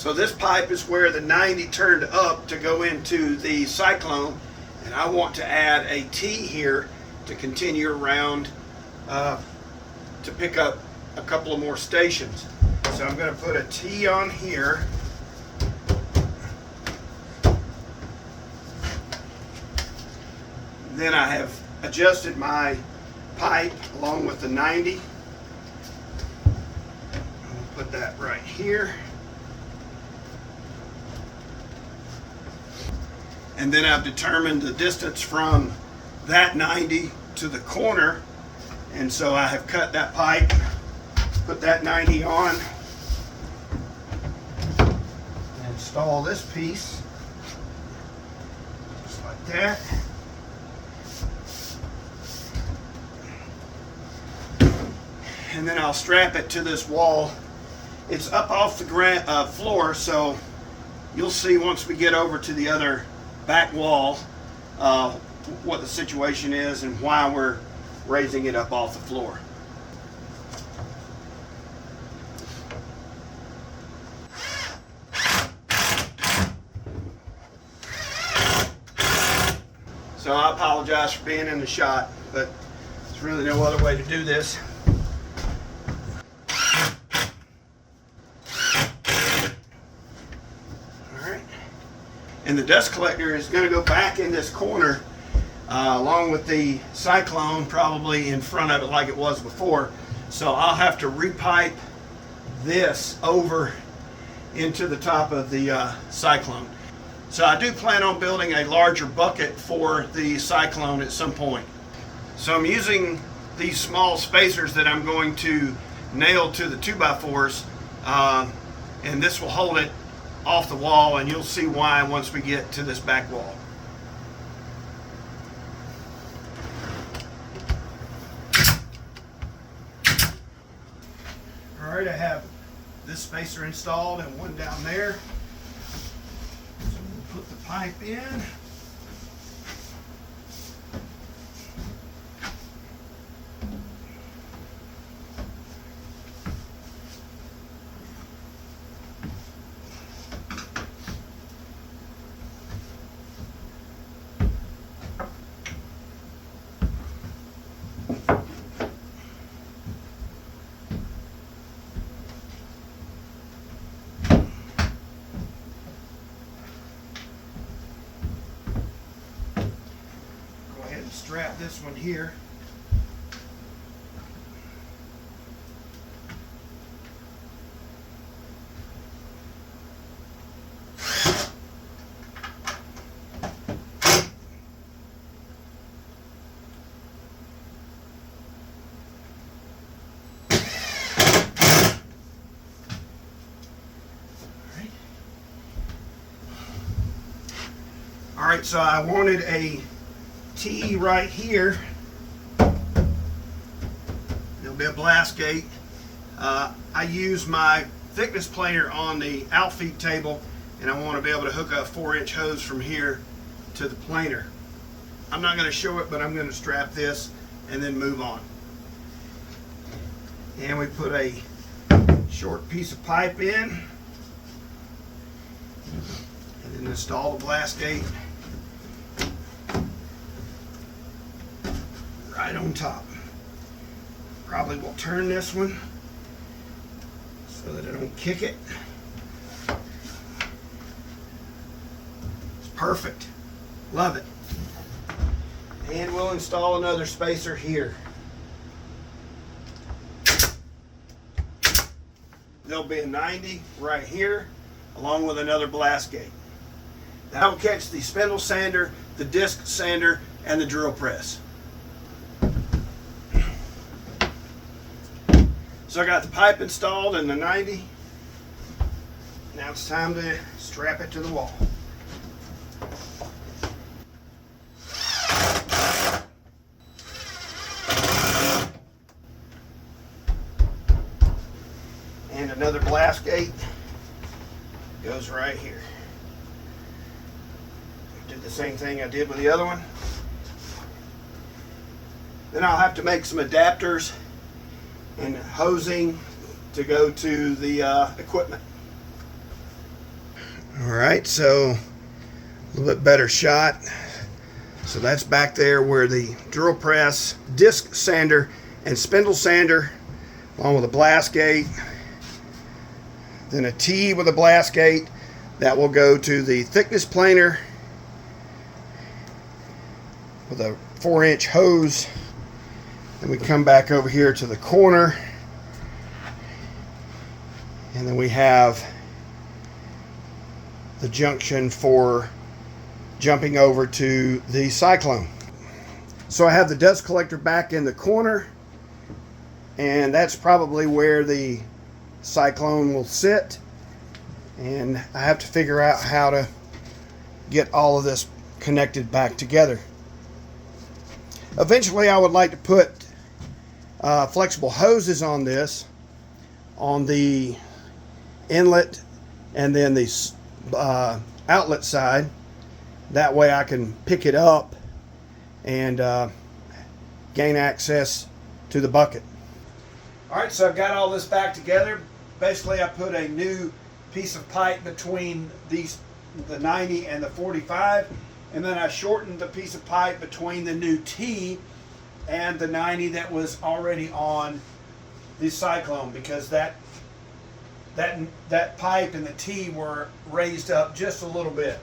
So this pipe is where the 90 turned up to go into the Cyclone, and I want to add a T here to continue around to pick up a couple of more stations. So I'm going to put a T on here. Then I have adjusted my pipe along with the 90. I'll put that right here. And then I've determined the distance from that 90 to the corner. And so I have cut that pipe, put that 90 on, and install this piece, just like that. And then I'll strap it to this wall. It's up off the floor, so you'll see once we get over to the other back wall what the situation is and why we're raising it up off the floor. So I apologize for being in the shot, but there's really no other way to do this. And the dust collector is going to go back in this corner along with the Cyclone, probably in front of it like it was before. So I'll have to repipe this over into the top of the Cyclone. So I do plan on building a larger bucket for the Cyclone at some point. So I'm using these small spacers that I'm going to nail to the 2x4s, and this will hold it off the wall, and you'll see why once we get to this back wall. Alright, I have this spacer installed and one down there. So we'll put the pipe in. Strap this one here. All right, so I wanted a T right here. There'll be a blast gate. I use my thickness planer on the outfeed table, and I want to be able to hook a 4-inch hose from here to the planer. I'm not going to show it, but I'm going to strap this and then move on. And we put a short piece of pipe in, and then install the blast gate right on top. Probably will turn this one so that I don't kick it. It's perfect. Love it. And we'll install another spacer here. There'll be a 90 right here along with another blast gate. That'll catch the spindle sander, the disc sander, and the drill press. So I got the pipe installed and the 90. Now it's time to strap it to the wall. And another blast gate goes right here. Did the same thing I did with the other one. Then I'll have to make some adapters and hosing to go to the equipment. All right, so a little bit better shot. So that's back there where the drill press, disc sander, and spindle sander, along with a blast gate, then a T with a blast gate that will go to the thickness planer with a 4-inch hose. Then we come back over here to the corner, and then we have the junction for jumping over to the Cyclone. So I have the dust collector back in the corner, and that's probably where the Cyclone will sit, and I have to figure out how to get all of this connected back together. Eventually I would like to put flexible hoses on this, on the inlet and then the outlet side. That way I can pick it up and gain access to the bucket. Alright, so I've got all this back together. Basically I put a new piece of pipe between these, the 90 and the 45, and then I shortened the piece of pipe between the new T and the 90 that was already on the Cyclone, because that pipe and the T were raised up just a little bit.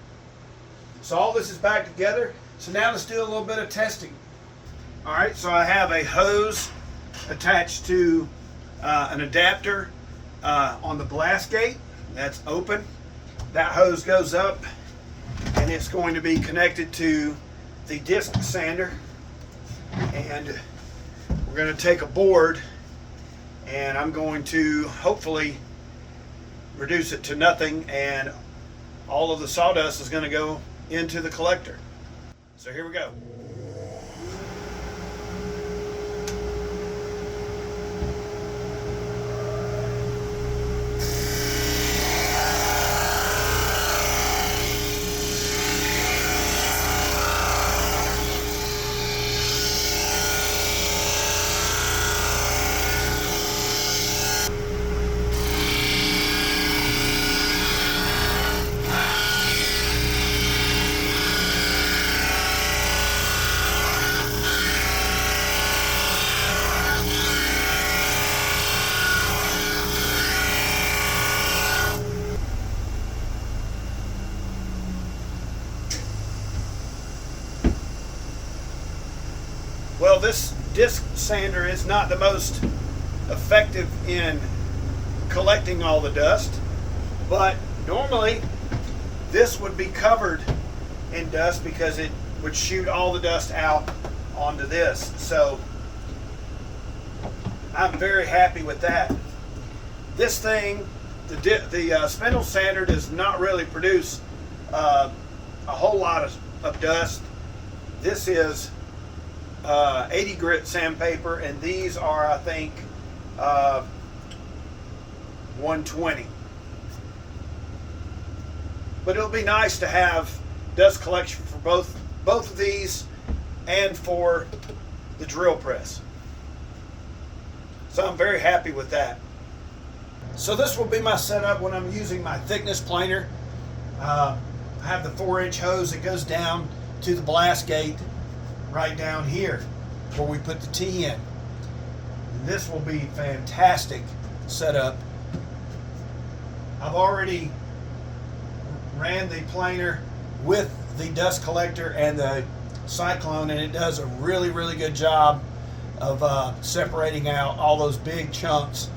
So all this is back together. So now let's do a little bit of testing. All right, so I have a hose attached to an adapter on the blast gate. That's open. That hose goes up and it's going to be connected to the disc sander. And we're going to take a board and I'm going to hopefully reduce it to nothing, and all of the sawdust is going to go into the collector. So here we go. Well, this disc sander is not the most effective in collecting all the dust, but normally this would be covered in dust because it would shoot all the dust out onto this. So I'm very happy with that. This thing, the spindle sander does not really produce a whole lot of dust. This is 80 grit sandpaper, and these are, I think, 120. But it'll be nice to have dust collection for both of these and for the drill press. So I'm very happy with that. So this will be my setup when I'm using my thickness planer. I have the 4-inch hose that goes down to the blast gate right down here where we put the T in. This will be fantastic setup. I've already ran the planer with the dust collector and the Cyclone, and it does a really good job of separating out all those big chunks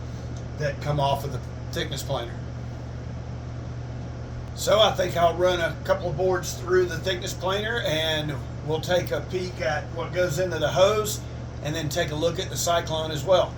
that come off of the thickness planer. So I think I'll run a couple of boards through the thickness planer and we'll take a peek at what goes into the hose and then take a look at the Cyclone as well.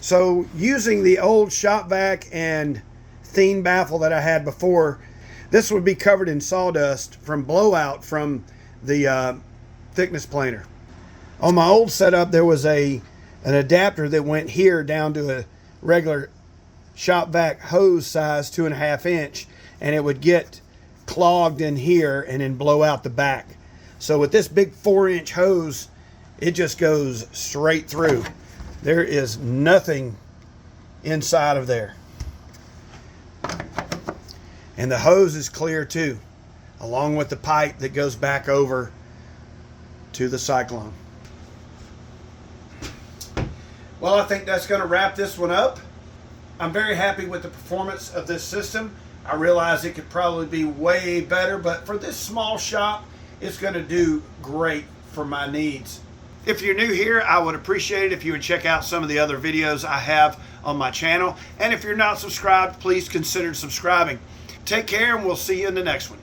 So using the old shop vac and thin baffle that I had before, this would be covered in sawdust from blowout from the thickness planer. On my old setup, there was an adapter that went here down to a regular shop vac hose size, 2.5 inch, and it would get clogged in here and then blow out the back. So with this big 4-inch hose, it just goes straight through. There is nothing inside of there. And the hose is clear too, along with the pipe that goes back over to the Cyclone. Well, I think that's going to wrap this one up. I'm very happy with the performance of this system. I realize it could probably be way better, but for this small shop, it's going to do great for my needs. If you're new here, I would appreciate it if you would check out some of the other videos I have on my channel. And if you're not subscribed, please consider subscribing. Take care, and we'll see you in the next one.